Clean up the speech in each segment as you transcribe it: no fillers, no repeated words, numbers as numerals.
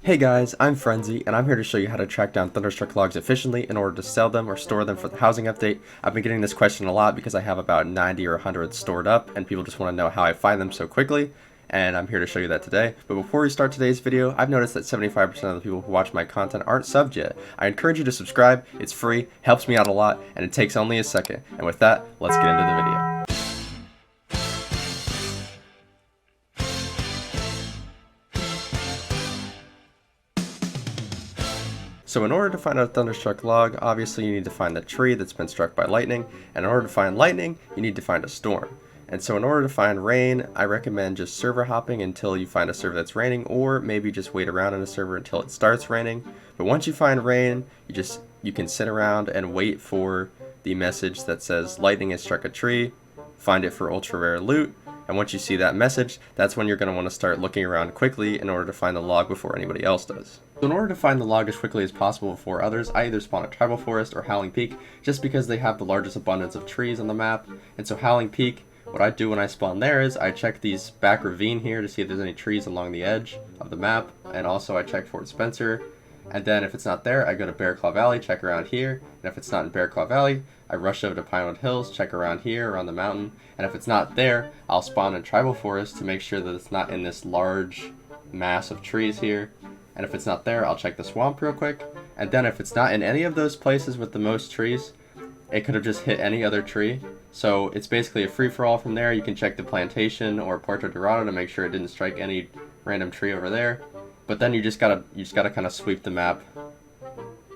Hey guys, I'm Frenzy, and I'm here to show you how to track down Thunderstruck logs efficiently in order to sell them or store them for the housing update. I've been getting this question a lot because I have about 90 or 100 stored up, and people just want to know how I find them so quickly, and I'm here to show you that today. But before we start today's video, I've noticed that 75% of the people who watch my content aren't subbed yet. I encourage you to subscribe, it's free, helps me out a lot, and it takes only a second. And with that, let's get into the video. So in order to find a Thunderstruck log, obviously you need to find the tree that's been struck by lightning, and in order to find lightning, you need to find a storm. And so in order to find rain, I recommend just server hopping until you find a server that's raining, or maybe just wait around in a server until it starts raining. But once you find rain, you can sit around and wait for the message that says lightning has struck a tree, find it for ultra rare loot, and once you see that message, that's when you're going to want to start looking around quickly in order to find the log before anybody else does. So in order to find the log as quickly as possible before others, I either spawn at Tribal Forest or Howling Peak, just because they have the largest abundance of trees on the map. And so Howling Peak, what I do when I spawn there is I check these back ravine here to see if there's any trees along the edge of the map, and also I check Fort Spencer. And then if it's not there, I go to Bear Claw Valley, check around here, and if it's not in Bear Claw Valley, I rush over to Pinewood Hills, check around here, around the mountain, and if it's not there, I'll spawn in Tribal Forest to make sure that it's not in this large mass of trees here. And if it's not there, I'll check the swamp real quick, and then if it's not in any of those places with the most trees, it could have just hit any other tree. So it's basically a free-for-all from there. You can check the plantation or Puerto Dorado to make sure it didn't strike any random tree over there. But then you just gotta kind of sweep the map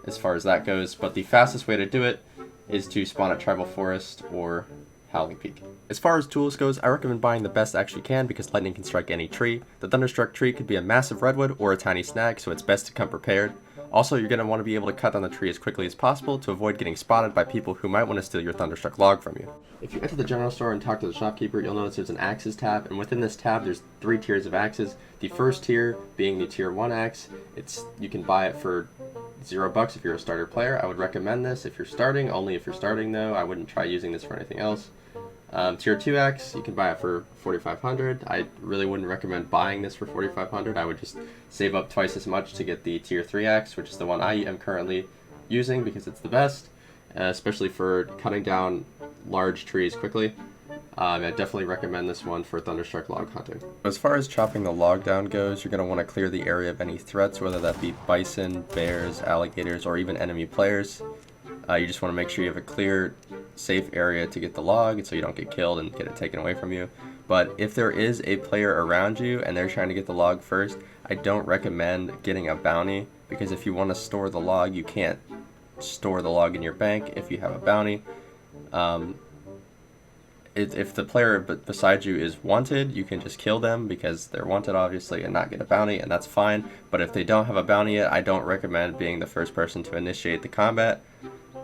as far as that goes. But the fastest way to do it is to spawn at Tribal Forest or Howling Peak. As far as tools goes, I recommend buying the best actually you can because lightning can strike any tree. The Thunderstruck tree could be a massive redwood or a tiny snag, so it's best to come prepared. Also, you're going to want to be able to cut down the tree as quickly as possible to avoid getting spotted by people who might want to steal your Thunderstruck log from you. If you enter the general store and talk to the shopkeeper, you'll notice there's an axes tab, and within this tab there's 3 tiers of axes. The first tier being the tier 1 axe. You can buy it for $0 if you're a starter player. I would recommend this if you're starting, only if you're starting though. I wouldn't try using this for anything else. Tier 2 axe, you can buy it for $4,500. I really wouldn't recommend buying this for $4,500. I would just save up twice as much to get the tier 3 axe, which is the one I am currently using because it's the best, especially for cutting down large trees quickly. I definitely recommend this one for Thunderstruck log hunting. As far as chopping the log down goes, you're going to want to clear the area of any threats, whether that be bison, bears, alligators, or even enemy players. You just want to make sure you have a clear, safe area to get the log so you don't get killed and get it taken away from you. But if there is a player around you and they're trying to get the log first, I don't recommend getting a bounty, because if you want to store the log, you can't store the log in your bank if you have a bounty. If the player beside you is wanted, you can just kill them because they're wanted obviously and not get a bounty, and that's fine. But if they don't have a bounty yet, I don't recommend being the first person to initiate the combat.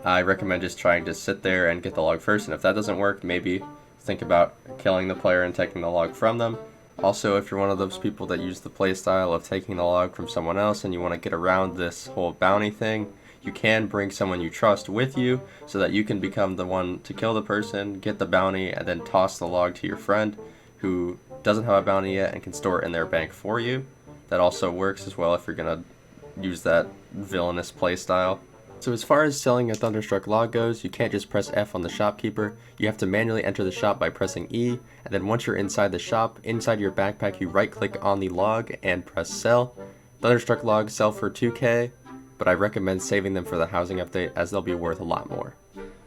I recommend just trying to sit there and get the log first, and if that doesn't work, maybe think about killing the player and taking the log from them. Also, if you're one of those people that use the playstyle of taking the log from someone else and you want to get around this whole bounty thing, you can bring someone you trust with you so that you can become the one to kill the person, get the bounty, and then toss the log to your friend who doesn't have a bounty yet and can store it in their bank for you. That also works as well if you're going to use that villainous playstyle. So as far as selling a Thunderstruck log goes, you can't just press F on the shopkeeper. You have to manually enter the shop by pressing E, and then once you're inside the shop, inside your backpack, you right click on the log and press sell. Thunderstruck logs sell for 2K, but I recommend saving them for the housing update as they'll be worth a lot more.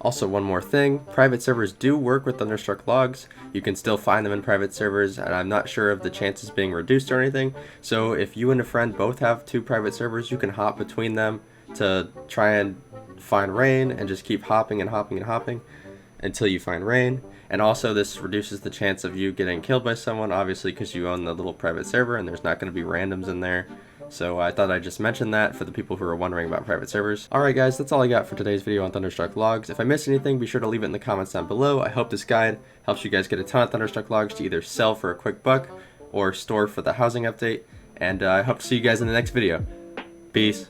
Also, one more thing, private servers do work with Thunderstruck logs. You can still find them in private servers, and I'm not sure of the chances being reduced or anything. So if you and a friend both have 2 private servers, you can hop between them to try and find rain and just keep hopping and hopping and hopping until you find rain. And also this reduces the chance of you getting killed by someone, obviously, because you own the little private server and there's not going to be randoms in there. So I thought I'd just mention that for the people who are wondering about private servers. Alright guys, that's all I got for today's video on Thunderstruck logs. If I missed anything, be sure to leave it in the comments down below. I hope this guide helps you guys get a ton of Thunderstruck logs to either sell for a quick buck or store for the housing update. And I hope to see you guys in the next video. Peace.